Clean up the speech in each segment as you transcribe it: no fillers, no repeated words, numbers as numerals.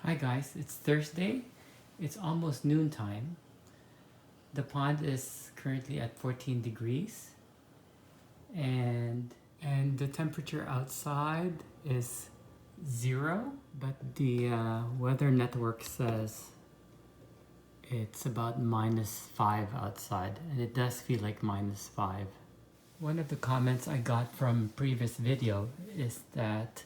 Hi guys, it's Thursday. It's almost noontime. The pond is currently at 14 degrees and the temperature outside is 0, but the weather network says it's about -5 outside, and it does feel like -5. One of the comments I got from previous video is that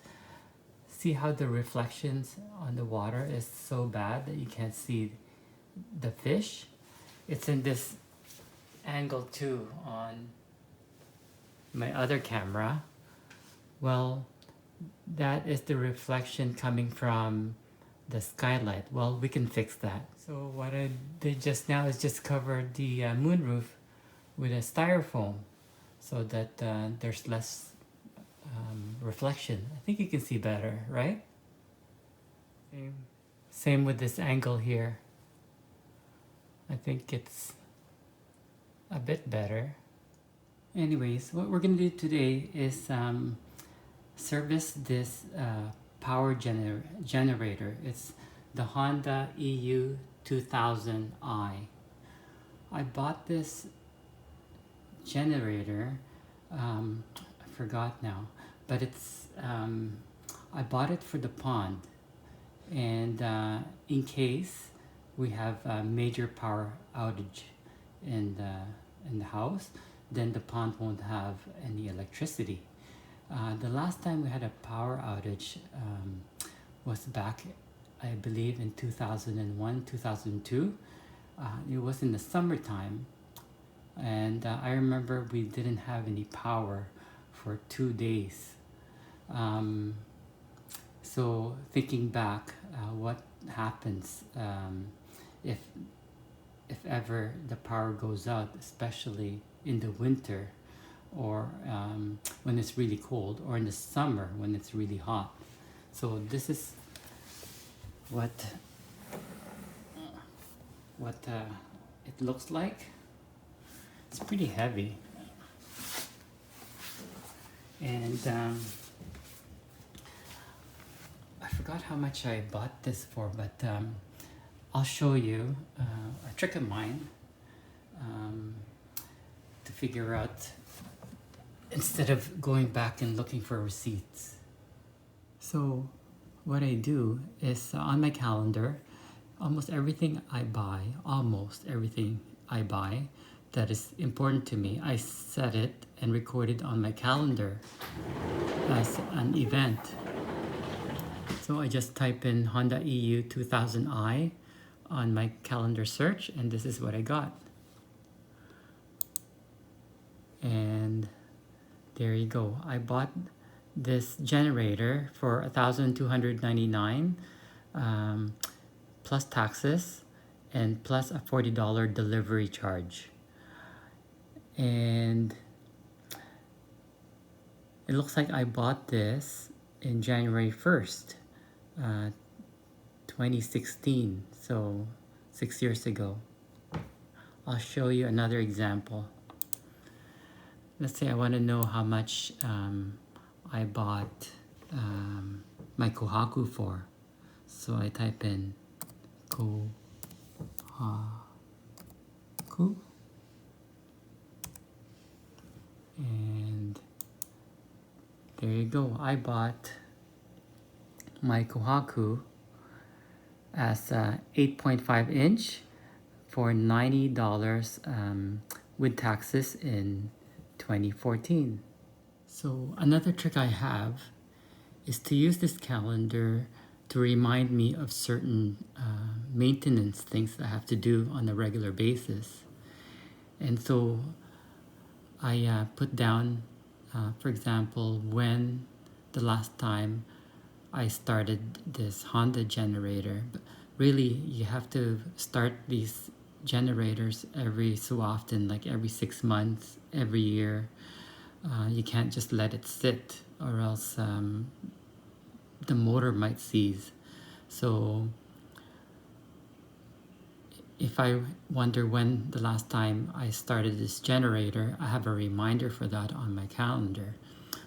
see how the reflections on the water is so bad that you can't see the fish? It's in this angle too on my other camera. Well, that is the reflection coming from the skylight. Well, we can fix that. So what I did just now is just cover the moonroof with a styrofoam so that there's less reflection. I think you can see better, right? Same with this angle here. I think it's a bit better. Anyways, what we're gonna do today is service this power generator. It's the Honda EU2000i. I bought this generator, I forgot now, but it's I bought it for the pond, and in case we have a major power outage in the house, then the pond won't have any electricity. The last time we had a power outage was back, I believe, in 2001, 2002. It was in the summertime, and I remember we didn't have any power for 2 days. So thinking back, what happens if ever the power goes out, especially in the winter, or when it's really cold, or in the summer when it's really hot. So this is what it looks like. It's pretty heavy, and I forgot how much I bought this for, but I'll show you a trick of mine to figure out, instead of going back and looking for receipts. So what I do is on my calendar, almost everything I buy that is important to me, I set it and record it on my calendar as an event. So I just type in Honda EU2000i on my calendar search, and this is what I got. And there you go. I bought this generator for $1,299 plus taxes and plus a $40 delivery charge. And it looks like I bought this in January 1st, 2016, so 6 years ago. I'll show you another example. Let's say I want to know how much I bought my Kohaku for. So I type in Kohaku, and there you go. I bought my Kohaku as 8.5 inch for $90 with taxes in 2014. So another trick I have is to use this calendar to remind me of certain maintenance things that I have to do on a regular basis. And so I put down, for example, when the last time I started this Honda generator. But really, you have to start these generators every so often, like every 6 months, every year. You can't just let it sit, or else the motor might seize. So if I wonder when the last time I started this generator, I have a reminder for that on my calendar.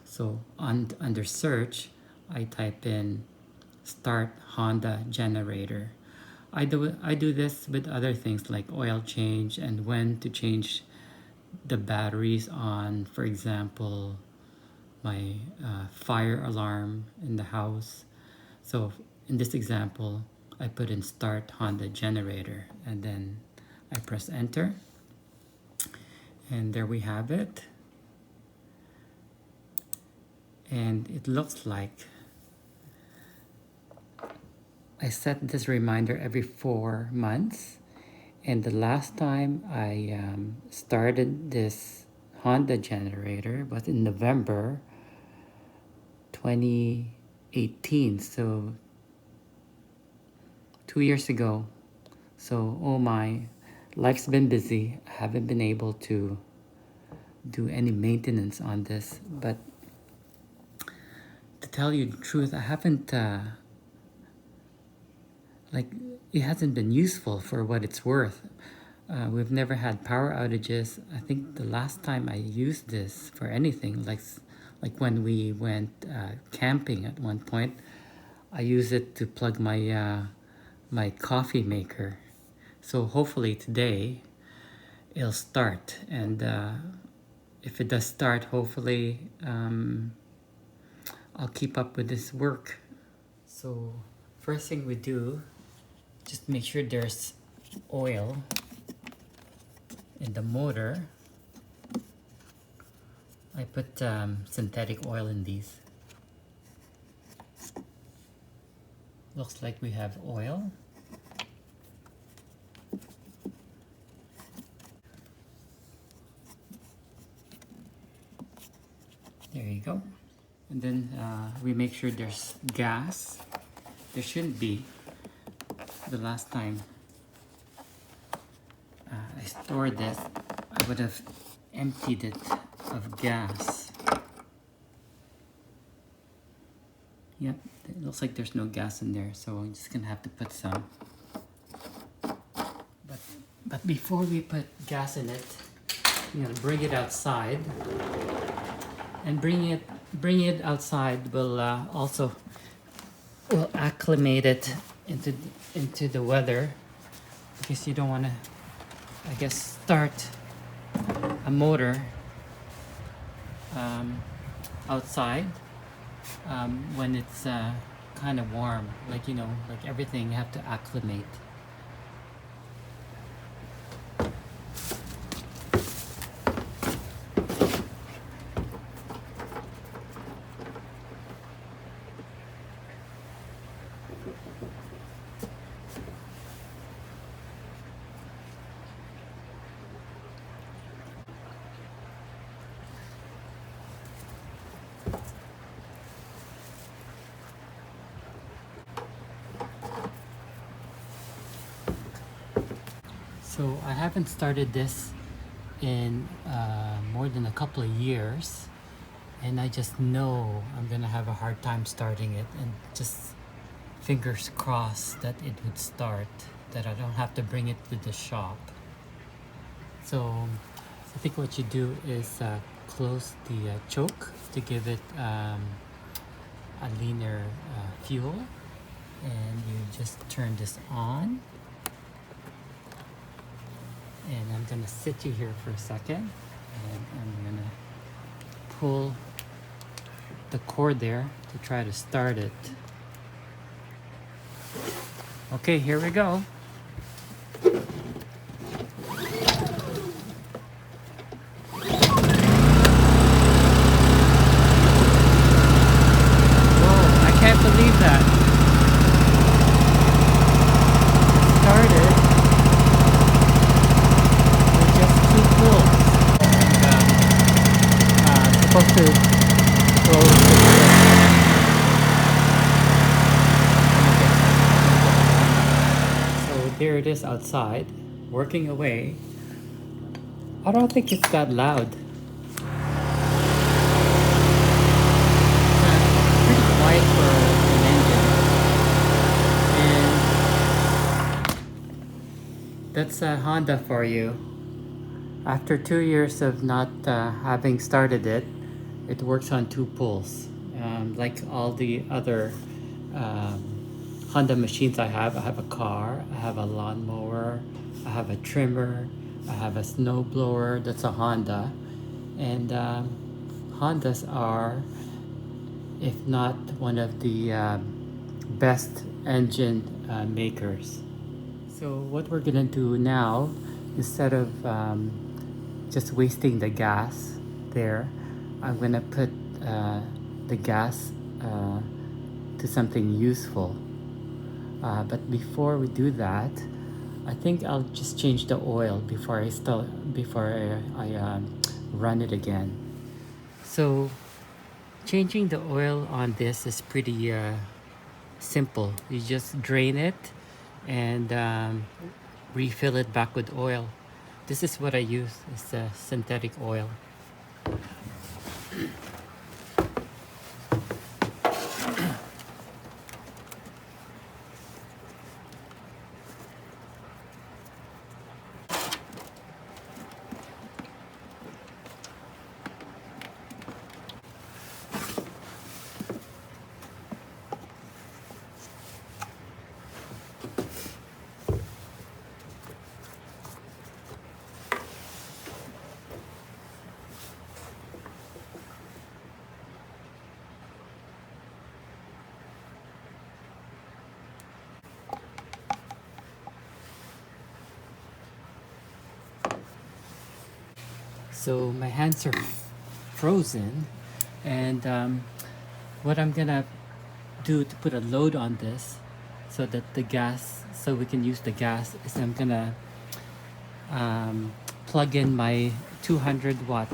So under search, I type in start Honda generator. I do this with other things like oil change and when to change the batteries on, for example, my fire alarm in the house. So in this example, I put in start Honda generator and then I press enter. And there we have it. And it looks like I set this reminder every 4 months. And the last time I started this Honda generator was in November 2018. So 2 years ago. So, oh my, life's been busy. I haven't been able to do any maintenance on this. But to tell you the truth, I haven't, it hasn't been useful for what it's worth. We've never had power outages. I think the last time I used this for anything, like when we went camping at one point, I used it to plug my my coffee maker. So hopefully today it'll start, and if it does start, hopefully I'll keep up with this work. So first thing we do, just make sure there's oil in the motor. I put synthetic oil in these. Looks like we have oil. There you go. And then we make sure there's gas. There shouldn't be. The last time I stored this, I would have emptied it of gas. Yep, it looks like there's no gas in there, so I'm just gonna have to put some. But before we put gas in it, I'm gonna bring it outside. And bringing it outside will also acclimate it into the weather, because you don't want to, I guess, start a motor outside when it's kind of warm. Like, you know, like everything you have to acclimate. So I haven't started this in more than a couple of years, and I just know I'm gonna have a hard time starting it, and just fingers crossed that it would start, that I don't have to bring it to the shop. So I think what you do is close the choke to give it a leaner fuel, and you just turn this on. And I'm gonna sit you here for a second, and I'm gonna pull the cord there to try to start it. Okay, here we go. Whoa, I can't believe that. Started. Supposed to close the So there it is outside, working away. I don't think it's that loud. Pretty quiet for an engine. And that's a Honda for you. After 2 years of not having started it, it works on 2 pulls, like all the other Honda machines I have. I have a car, I have a lawnmower, I have a trimmer, I have a snow blower. That's a Honda. And Hondas are, if not one of the best engine makers. So what we're gonna do now, instead of just wasting the gas there, I'm gonna put the gas to something useful. But before we do that, I think I'll just change the oil before I run it again. So changing the oil on this is pretty simple. You just drain it and refill it back with oil. This is what I use. It's a synthetic oil. So my hands are frozen, and what I'm gonna do to put a load on this so that so we can use the gas, is I'm gonna plug in my 200-watt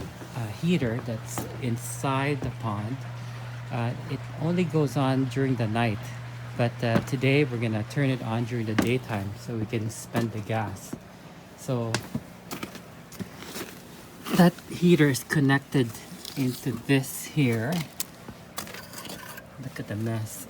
heater that's inside the pond. It only goes on during the night, but today we're gonna turn it on during the daytime so we can spend the gas. So that heater is connected into this here. Look at the mess.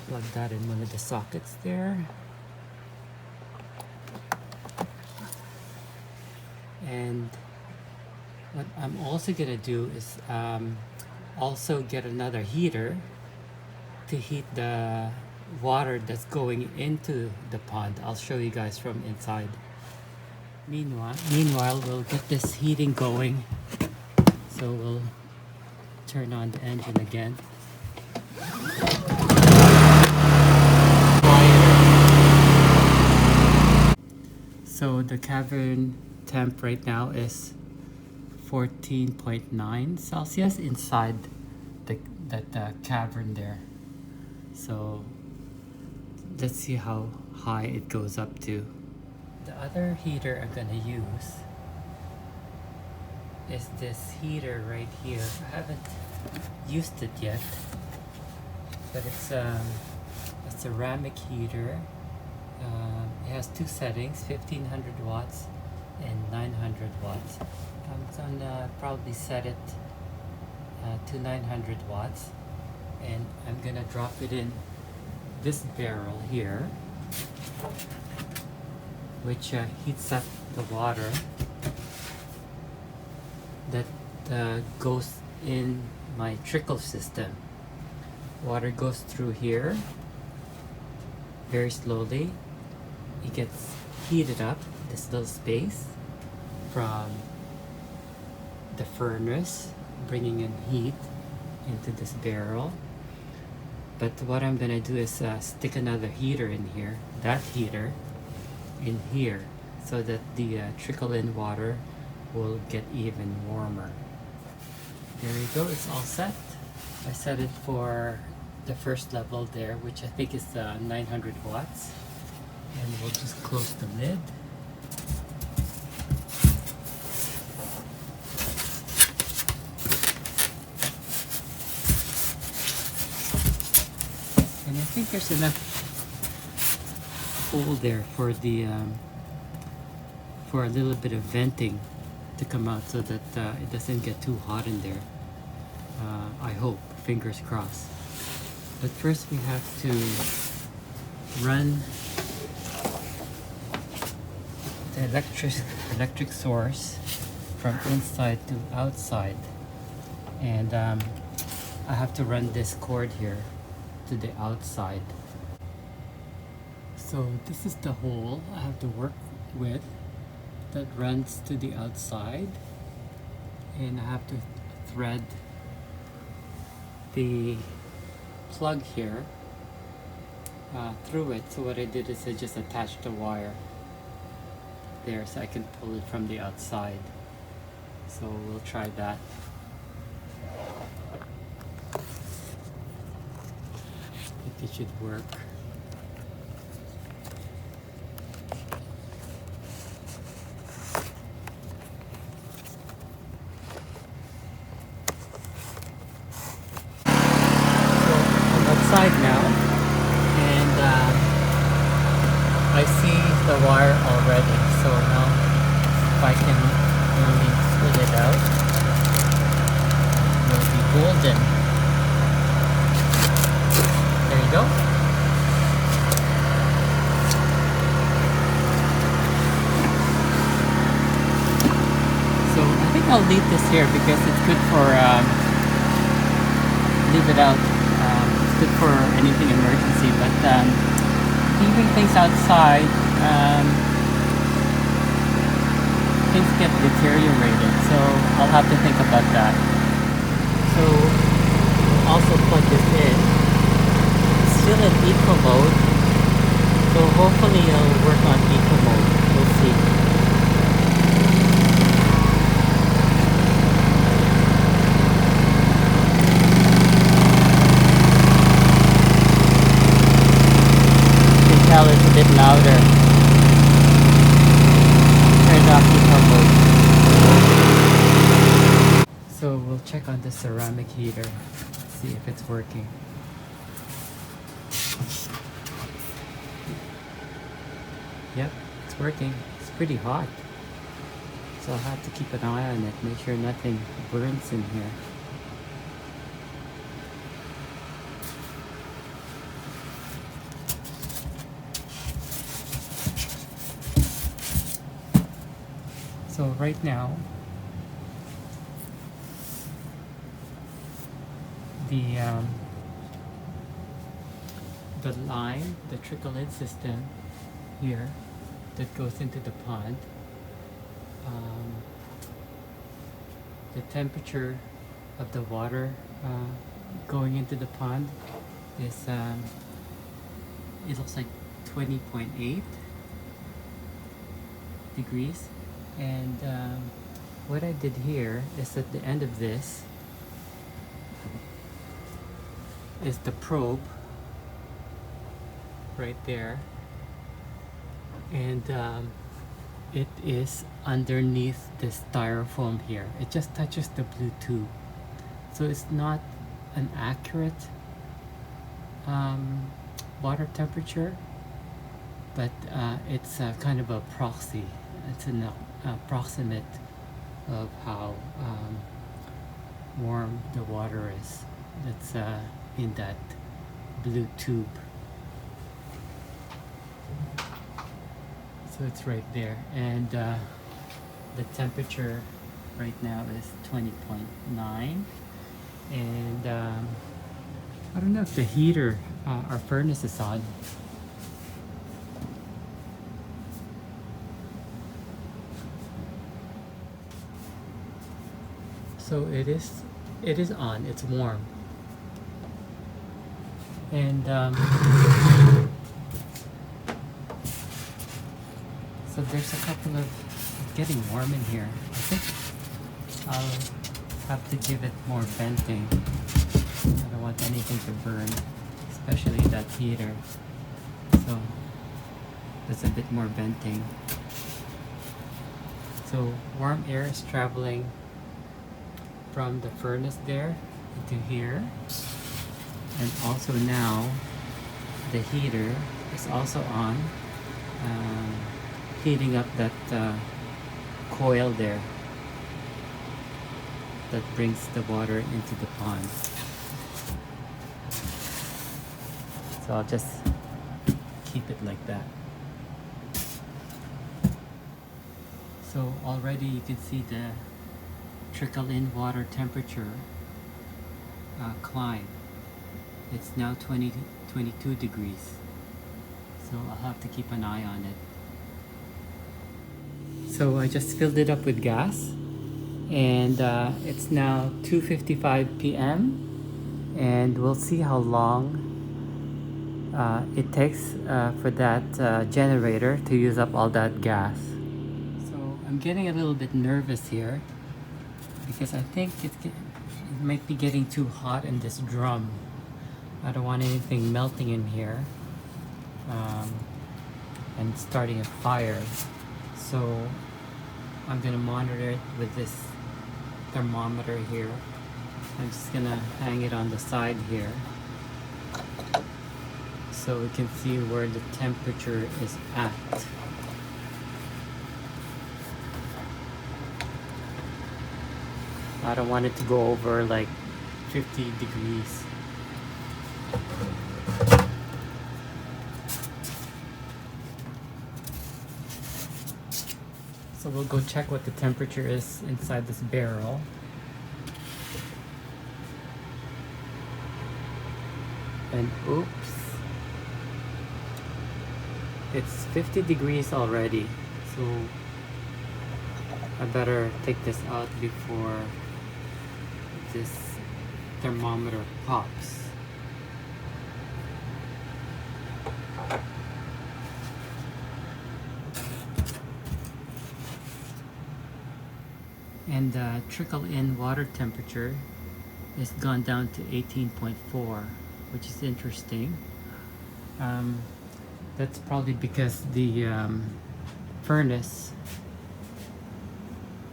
Plug that in one of the sockets there. And what I'm also gonna do is also get another heater to heat the water that's going into the pond. I'll show you guys from inside. Meanwhile, we'll get this heating going. So we'll turn on the engine again. So the cavern temp right now is 14.9 Celsius inside that cavern there. So let's see how high it goes up to. The other heater I'm gonna use is this heater right here. I haven't used it yet, but it's a ceramic heater. It has two settings, 1500 watts and 900 watts. I'm gonna probably set it to 900 watts, and I'm gonna drop it in this barrel here, which heats up the water that goes in my trickle system. Water goes through here very slowly. It gets heated up, this little space, from the furnace, bringing in heat into this barrel. But what I'm gonna do is stick another heater in here, that heater in here, so that the trickle-in water will get even warmer. There you go, it's all set. I set it for the first level there, which I think is 900 watts. And we'll just close the lid. And I think there's enough hole there for the for a little bit of venting to come out so that it doesn't get too hot in there. I hope, fingers crossed. But first we have to run the electric source from inside to outside, and I have to run this cord here to the outside. So this is the hole I have to work with that runs to the outside, and I have to thread the plug here through it. So what I did is I just attached the wire there so I can pull it from the outside. So we'll try that. I think it should work. Outside now, and I see the wire already, so now if I can only split it out, it will be golden. There you go. So I think I'll leave this here because it's good for leave it out. Good for anything emergency, but leaving things outside, things get deteriorated, so I'll have to think about that. So I'll also plug this in. It's still in eco mode, so hopefully it'll work on eco mode. We'll see. It's a bit louder. Turned off eco mode. So we'll check on the ceramic heater, see if it's working. Yep, it's working. It's pretty hot, so I'll have to keep an eye on it, make sure nothing burns in here. So right now, the line, the trickle-in system here that goes into the pond, the temperature of the water going into the pond is it looks like 20.8 degrees. And what I did here is at the end of this is the probe right there, and it is underneath this styrofoam here. It just touches the blue tube, so it's not an accurate water temperature, but it's kind of a proxy. It's an approximate of how warm the water is that's in that blue tube. So it's right there, and the temperature right now is 20.9, and I don't know if the heater, our furnace is on. So it is on, it's warm. And so there's a couple of getting warm in here. I think I'll have to give it more venting. I don't want anything to burn, especially that heater. So there's a bit more venting. So warm air is traveling from the furnace there into here, and also now the heater is also on, heating up that coil there that brings the water into the pond. So I'll just keep it like that. So already you can see the trickle-in water temperature climb. It's now 22 degrees. So I'll have to keep an eye on it. So I just filled it up with gas, and it's now 2:55 p.m. and we'll see how long it takes for that generator to use up all that gas. So I'm getting a little bit nervous here because I think it might be getting too hot in this drum. I don't want anything melting in here and starting a fire. So I'm gonna monitor it with this thermometer here. I'm just gonna hang it on the side here so we can see where the temperature is at. I don't want it to go over like 50 degrees. So we'll go check what the temperature is inside this barrel. And oops, it's 50 degrees already, so I better take this out before this thermometer pops. And the trickle-in water temperature is gone down to 18.4, which is interesting. That's probably because the furnace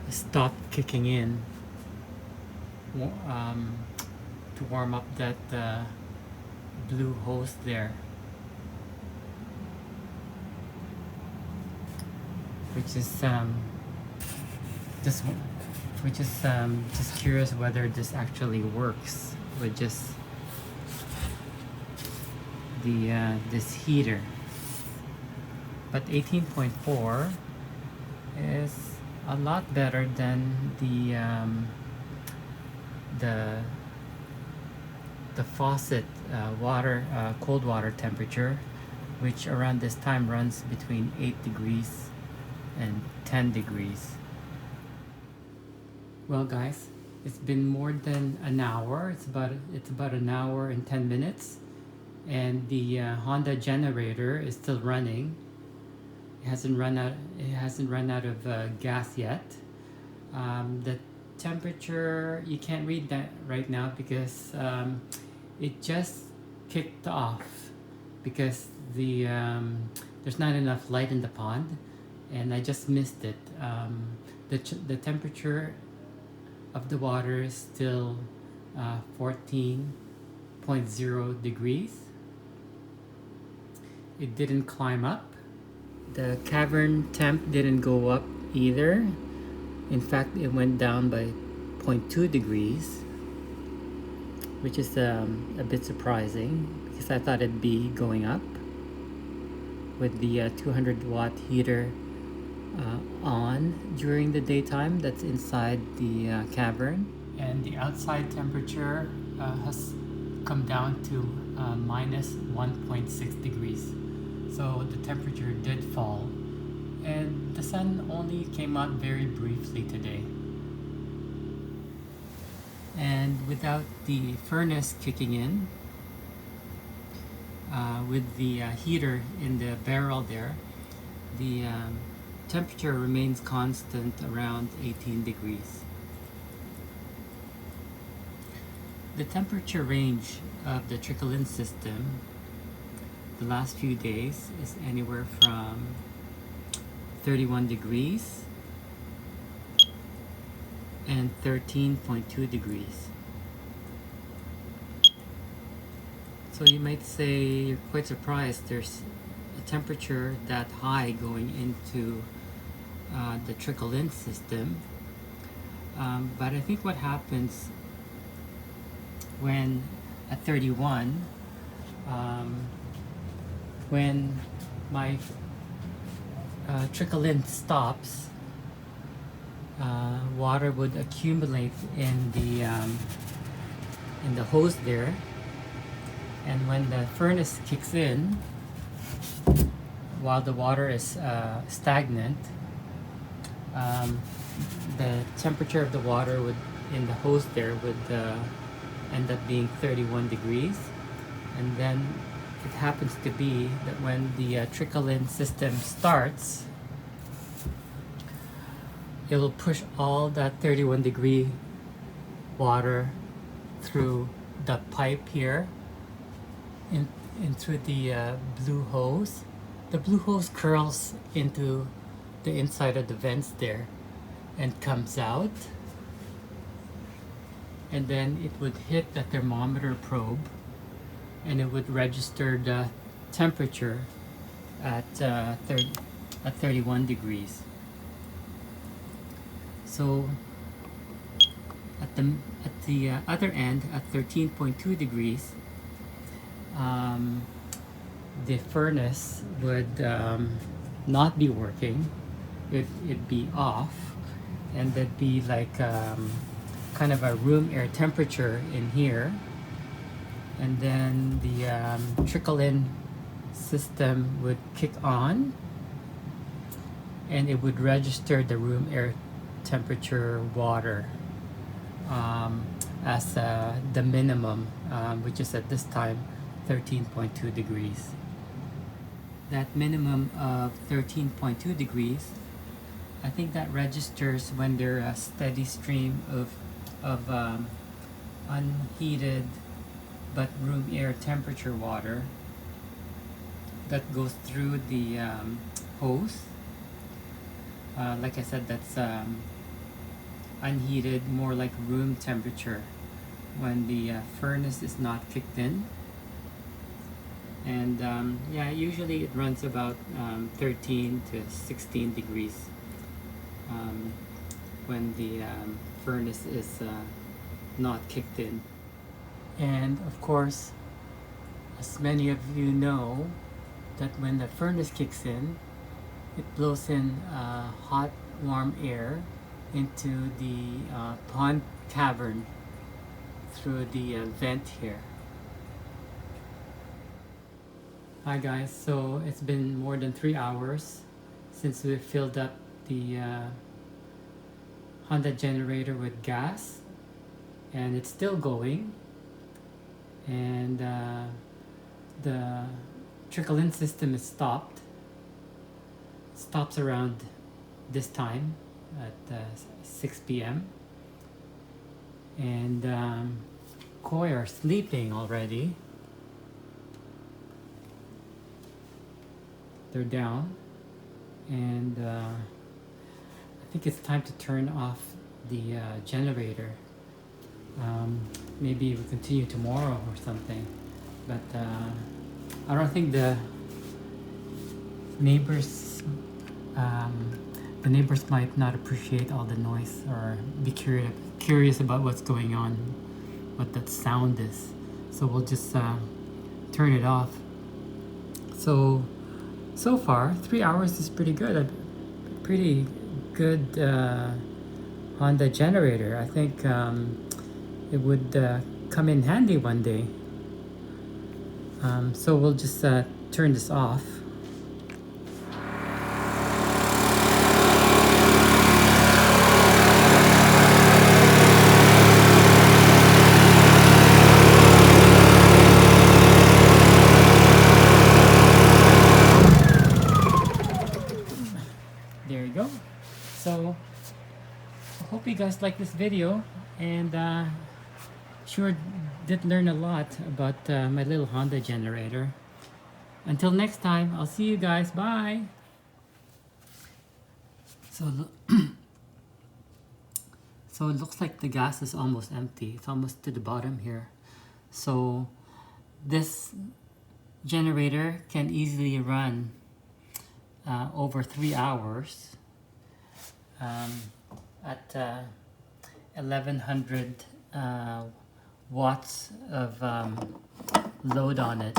stopped kicking in to warm up that blue hose there, which is just curious whether this actually works with just the this heater. But 18.4 is a lot better than the faucet cold water temperature, which around this time runs between 8 degrees and 10 degrees. Well guys, it's been more than an hour. It's about an hour and 10 minutes, and the Honda generator is still running. It hasn't run out of gas yet. The temperature, you can't read that right now because it just kicked off because there's not enough light in the pond, and I just missed it. The temperature of the water is still 14.0 degrees. It didn't climb up. The cavern temp didn't go up either. In fact, it went down by 0.2 degrees, which is a bit surprising because I thought it'd be going up with the 200 watt heater on during the daytime that's inside the cavern. And the outside temperature has come down to minus 1.6 degrees. So the temperature did fall, and the sun only came out very briefly today. And without the furnace kicking in, with the heater in the barrel there, the temperature remains constant around 18 degrees. The temperature range of the trickle-in system the last few days is anywhere from 31 degrees and 13.2 degrees. So you might say you're quite surprised there's a temperature that high going into the trickle-in system, But I think what happens when at 31, when my trickle-in stops, water would accumulate in the hose there, and when the furnace kicks in, while the water is stagnant, the temperature of the water would in the hose there would end up being 31 degrees, and then it happens to be that when the trickle-in system starts, it'll push all that 31 degree water through the pipe here in through the blue hose. The blue hose curls into the inside of the vents there and comes out, and then it would hit the thermometer probe and it would register the temperature at 31 degrees. So at the other end, at 13.2 degrees, the furnace would not be working. It'd be off, and there'd be like kind of a room air temperature in here, and then the trickle-in system would kick on, and it would register the room air temperature water as the minimum, which is at this time 13.2 degrees. That minimum of 13.2 degrees, I think that registers when there's a steady stream of unheated but room air temperature water that goes through the hose. Like I said, that's unheated, more like room temperature when the furnace is not kicked in. And yeah, usually it runs about 13 to 16 degrees when the furnace is not kicked in. And of course, as many of you know, that when the furnace kicks in, it blows in hot, warm air into the pond cavern through the vent here. Hi guys, so it's been more than 3 hours since we filled up the Honda generator with gas, and it's still going, and the trickle-in system is stopped. It stops around this time at 6 p.m. and koi are sleeping already. They're down, and I think it's time to turn off the generator. Maybe we'll continue tomorrow or something, but I don't think the neighbors might not appreciate all the noise or be curious about what's going on, what that sound is. So we'll just turn it off. So far, 3 hours is pretty good. A pretty good Honda generator. I think it would come in handy one day. So we'll just turn this off. There you go. So I hope you guys like this video, and sure did learn a lot about my little Honda generator. Until next time, I'll see you guys. Bye. So so it looks like the gas is almost empty. It's almost to the bottom here. So this generator can easily run over 3 hours at 1100 watts of load on it.